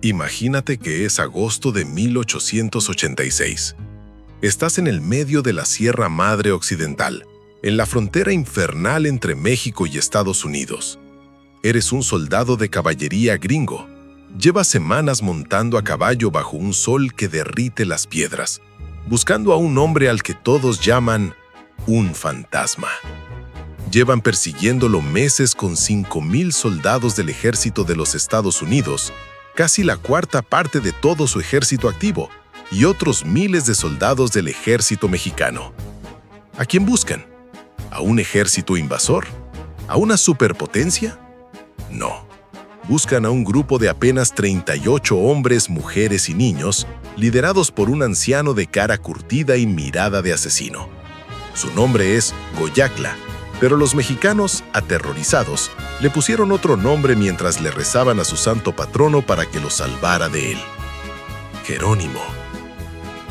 Imagínate que es agosto de 1886. Estás en el medio de la Sierra Madre Occidental, en la frontera infernal entre México y Estados Unidos. Eres un soldado de caballería gringo. Llevas semanas montando a caballo bajo un sol que derrite las piedras, buscando a un hombre al que todos llaman un fantasma. Llevan persiguiéndolo meses con 5,000 soldados del ejército de los Estados Unidos, casi la cuarta parte de todo su ejército activo, y otros miles de soldados del ejército mexicano. ¿A quién buscan? ¿A un ejército invasor? ¿A una superpotencia? No. Buscan a un grupo de apenas 38 hombres, mujeres y niños, liderados por un anciano de cara curtida y mirada de asesino. Su nombre es Goyacla, pero los mexicanos, aterrorizados, le pusieron otro nombre mientras le rezaban a su santo patrono para que lo salvara de él: Jerónimo.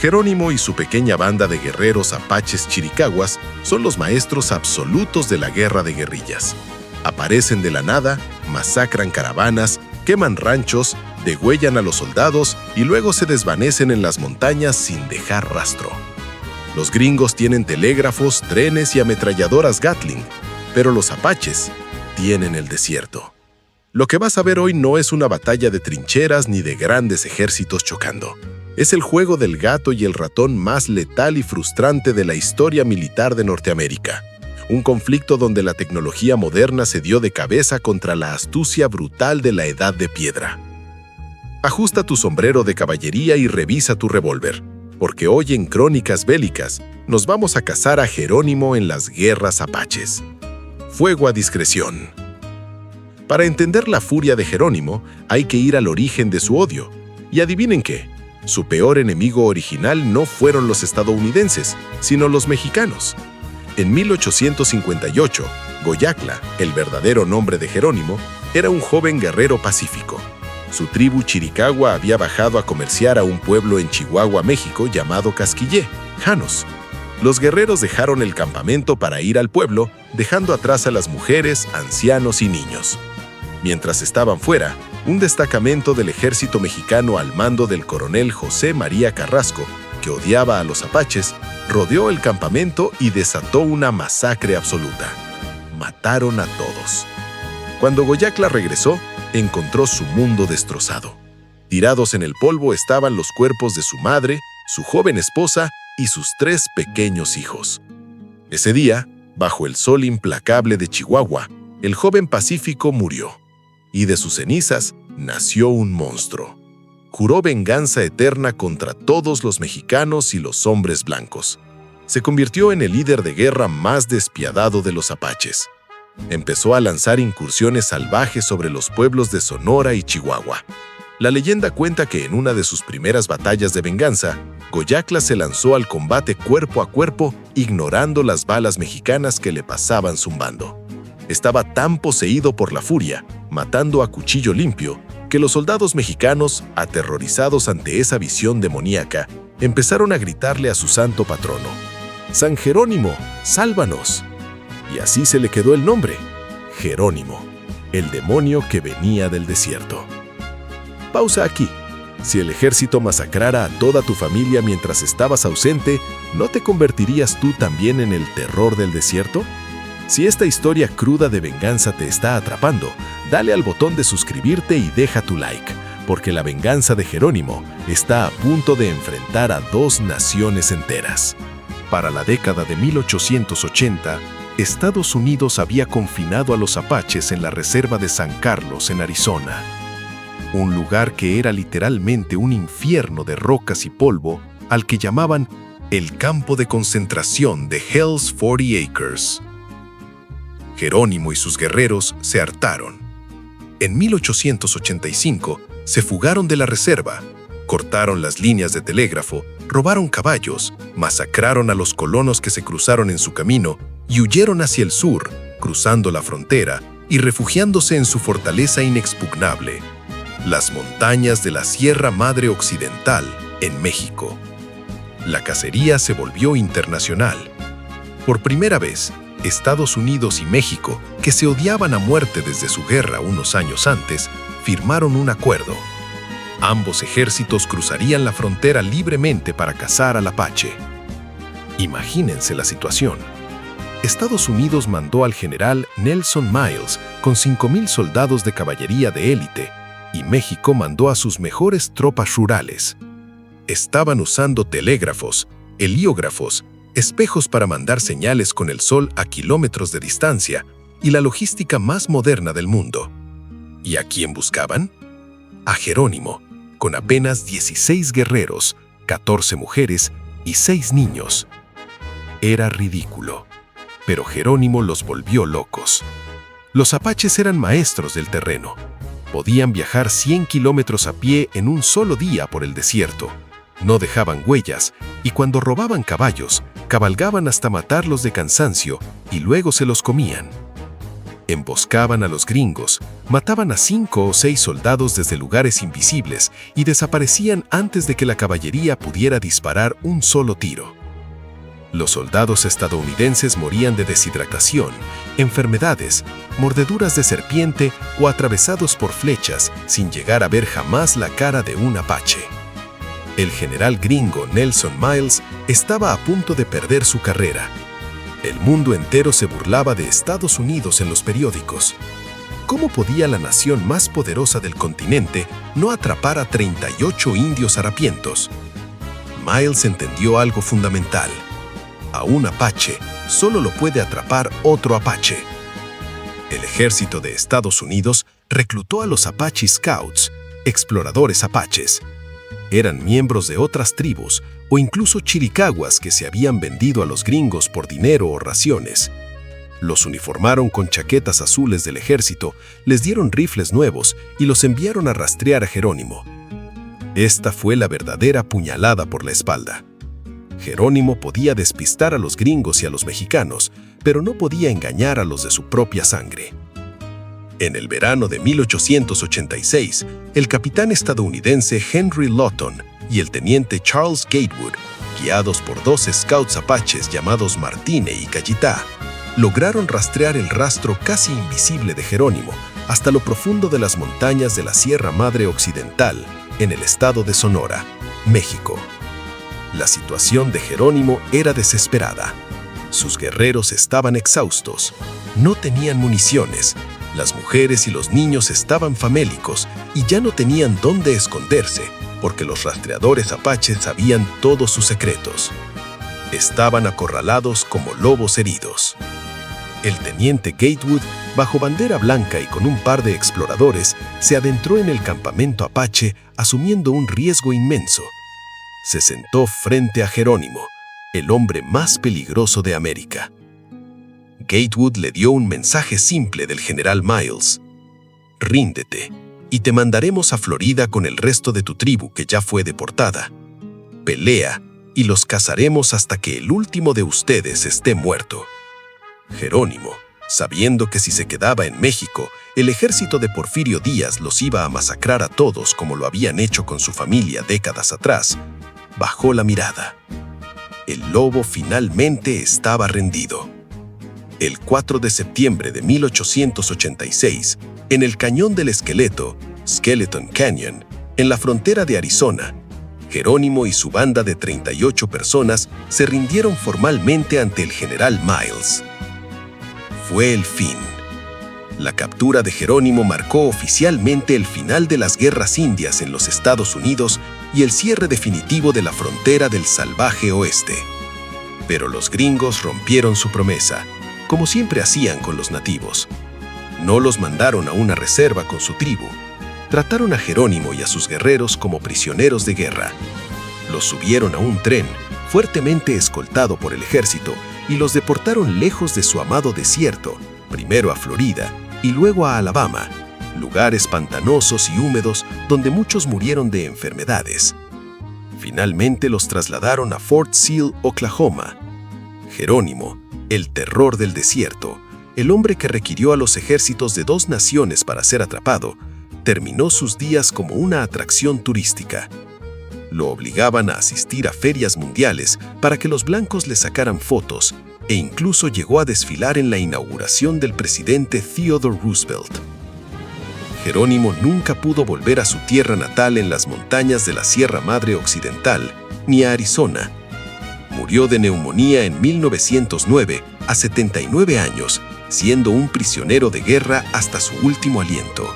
Jerónimo y su pequeña banda de guerreros apaches chiricahuas son los maestros absolutos de la guerra de guerrillas. Aparecen de la nada, masacran caravanas, queman ranchos, degüellan a los soldados y luego se desvanecen en las montañas sin dejar rastro. Los gringos tienen telégrafos, trenes y ametralladoras Gatling, pero los apaches tienen el desierto. Lo que vas a ver hoy no es una batalla de trincheras ni de grandes ejércitos chocando. Es el juego del gato y el ratón más letal y frustrante de la historia militar de Norteamérica. Un conflicto donde la tecnología moderna se dio de cabeza contra la astucia brutal de la Edad de Piedra. Ajusta tu sombrero de caballería y revisa tu revólver, porque hoy en Crónicas Bélicas nos vamos a cazar a Jerónimo en las guerras apaches. Fuego a discreción. Para entender la furia de Jerónimo, hay que ir al origen de su odio. Y adivinen qué, su peor enemigo original no fueron los estadounidenses, sino los mexicanos. En 1858, Goyacla, el verdadero nombre de Jerónimo, era un joven guerrero pacífico. Su tribu chiricahua había bajado a comerciar a un pueblo en Chihuahua, México, llamado Casquillé, Janos. Los guerreros dejaron el campamento para ir al pueblo, dejando atrás a las mujeres, ancianos y niños. Mientras estaban fuera, un destacamento del ejército mexicano al mando del coronel José María Carrasco, que odiaba a los apaches, rodeó el campamento y desató una masacre absoluta. Mataron a todos. Cuando Goyacla regresó, encontró su mundo destrozado. Tirados en el polvo estaban los cuerpos de su madre, su joven esposa y sus 3 pequeños hijos. Ese día, bajo el sol implacable de Chihuahua, el joven pacífico murió, y de sus cenizas nació un monstruo. Juró venganza eterna contra todos los mexicanos y los hombres blancos. Se convirtió en el líder de guerra más despiadado de los apaches. Empezó a lanzar incursiones salvajes sobre los pueblos de Sonora y Chihuahua. La leyenda cuenta que en una de sus primeras batallas de venganza, Goyacla se lanzó al combate cuerpo a cuerpo, ignorando las balas mexicanas que le pasaban zumbando. Estaba tan poseído por la furia, matando a cuchillo limpio, que los soldados mexicanos, aterrorizados ante esa visión demoníaca, empezaron a gritarle a su santo patrono: «San Jerónimo, sálvanos». Y así se le quedó el nombre, Jerónimo, el demonio que venía del desierto. Pausa aquí. Si el ejército masacrara a toda tu familia mientras estabas ausente, ¿no te convertirías tú también en el terror del desierto? Si esta historia cruda de venganza te está atrapando, dale al botón de suscribirte y deja tu like, porque la venganza de Jerónimo está a punto de enfrentar a 2 naciones enteras. Para la década de 1880, Estados Unidos había confinado a los apaches en la reserva de San Carlos, en Arizona. Un lugar que era literalmente un infierno de rocas y polvo, al que llamaban el campo de concentración de Hell's 40 Acres. Jerónimo y sus guerreros se hartaron. En 1885 se fugaron de la reserva, cortaron las líneas de telégrafo, robaron caballos, masacraron a los colonos que se cruzaron en su camino y huyeron hacia el sur, cruzando la frontera y refugiándose en su fortaleza inexpugnable, las montañas de la Sierra Madre Occidental, en México. La cacería se volvió internacional. Por primera vez, Estados Unidos y México, que se odiaban a muerte desde su guerra unos años antes, firmaron un acuerdo. Ambos ejércitos cruzarían la frontera libremente para cazar al apache. Imagínense la situación. Estados Unidos mandó al general Nelson Miles con 5,000 soldados de caballería de élite y México mandó a sus mejores tropas rurales. Estaban usando telégrafos, heliógrafos, espejos para mandar señales con el sol a kilómetros de distancia y la logística más moderna del mundo. ¿Y a quién buscaban? A Jerónimo, con apenas 16 guerreros, 14 mujeres y 6 niños. Era ridículo, pero Jerónimo los volvió locos. Los apaches eran maestros del terreno. Podían viajar 100 kilómetros a pie en un solo día por el desierto. No dejaban huellas y cuando robaban caballos, cabalgaban hasta matarlos de cansancio y luego se los comían. Emboscaban a los gringos, mataban a 5 o 6 soldados desde lugares invisibles y desaparecían antes de que la caballería pudiera disparar un solo tiro. Los soldados estadounidenses morían de deshidratación, enfermedades, mordeduras de serpiente o atravesados por flechas sin llegar a ver jamás la cara de un apache. El general gringo Nelson Miles estaba a punto de perder su carrera. El mundo entero se burlaba de Estados Unidos en los periódicos. ¿Cómo podía la nación más poderosa del continente no atrapar a 38 indios harapientos? Miles entendió algo fundamental. A un apache solo lo puede atrapar otro apache. El ejército de Estados Unidos reclutó a los Apache Scouts, exploradores apaches. Eran miembros de otras tribus o incluso chiricahuas que se habían vendido a los gringos por dinero o raciones. Los uniformaron con chaquetas azules del ejército, les dieron rifles nuevos y los enviaron a rastrear a Jerónimo. Esta fue la verdadera puñalada por la espalda. Jerónimo podía despistar a los gringos y a los mexicanos, pero no podía engañar a los de su propia sangre. En el verano de 1886, el capitán estadounidense Henry Lawton y el teniente Charles Gatewood, guiados por 2 scouts apaches llamados Martine y Cayitá, lograron rastrear el rastro casi invisible de Jerónimo hasta lo profundo de las montañas de la Sierra Madre Occidental, en el estado de Sonora, México. La situación de Jerónimo era desesperada. Sus guerreros estaban exhaustos, no tenían municiones, las mujeres y los niños estaban famélicos y ya no tenían dónde esconderse, porque los rastreadores apaches sabían todos sus secretos. Estaban acorralados como lobos heridos. El teniente Gatewood, bajo bandera blanca y con un par de exploradores, se adentró en el campamento apache asumiendo un riesgo inmenso. Se sentó frente a Jerónimo, el hombre más peligroso de América. Gatewood le dio un mensaje simple del general Miles: «Ríndete, y te mandaremos a Florida con el resto de tu tribu que ya fue deportada. Pelea, y los cazaremos hasta que el último de ustedes esté muerto». Jerónimo, sabiendo que si se quedaba en México, el ejército de Porfirio Díaz los iba a masacrar a todos como lo habían hecho con su familia décadas atrás, bajó la mirada. El lobo finalmente estaba rendido. El 4 de septiembre de 1886, en el Cañón del Esqueleto, Skeleton Canyon, en la frontera de Arizona, Jerónimo y su banda de 38 personas se rindieron formalmente ante el general Miles. Fue el fin. La captura de Jerónimo marcó oficialmente el final de las guerras indias en los Estados Unidos y el cierre definitivo de la frontera del salvaje oeste. Pero los gringos rompieron su promesa, como siempre hacían con los nativos. No los mandaron a una reserva con su tribu. Trataron a Jerónimo y a sus guerreros como prisioneros de guerra. Los subieron a un tren, fuertemente escoltado por el ejército, y los deportaron lejos de su amado desierto, primero a Florida y luego a Alabama, lugares pantanosos y húmedos donde muchos murieron de enfermedades. Finalmente los trasladaron a Fort Sill, Oklahoma. Jerónimo, el terror del desierto, el hombre que requirió a los ejércitos de 2 naciones para ser atrapado, terminó sus días como una atracción turística. Lo obligaban a asistir a ferias mundiales para que los blancos le sacaran fotos e incluso llegó a desfilar en la inauguración del presidente Theodore Roosevelt. Jerónimo nunca pudo volver a su tierra natal en las montañas de la Sierra Madre Occidental, ni a Arizona. Murió de neumonía en 1909, a 79 años, siendo un prisionero de guerra hasta su último aliento.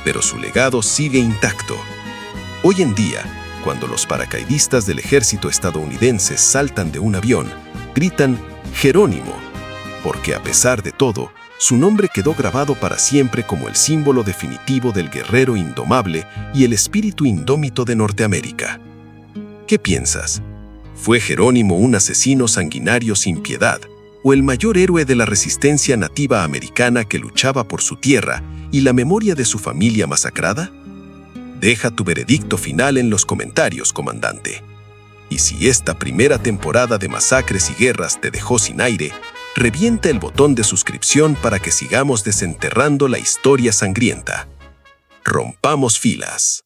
Pero su legado sigue intacto. Hoy en día, cuando los paracaidistas del ejército estadounidense saltan de un avión, gritan «Jerónimo», porque a pesar de todo, su nombre quedó grabado para siempre como el símbolo definitivo del guerrero indomable y el espíritu indómito de Norteamérica. ¿Qué piensas? ¿Fue Jerónimo un asesino sanguinario sin piedad, o el mayor héroe de la resistencia nativa americana que luchaba por su tierra y la memoria de su familia masacrada? Deja tu veredicto final en los comentarios, comandante. Y si esta primera temporada de Masacres y Guerras te dejó sin aire, revienta el botón de suscripción para que sigamos desenterrando la historia sangrienta. Rompamos filas.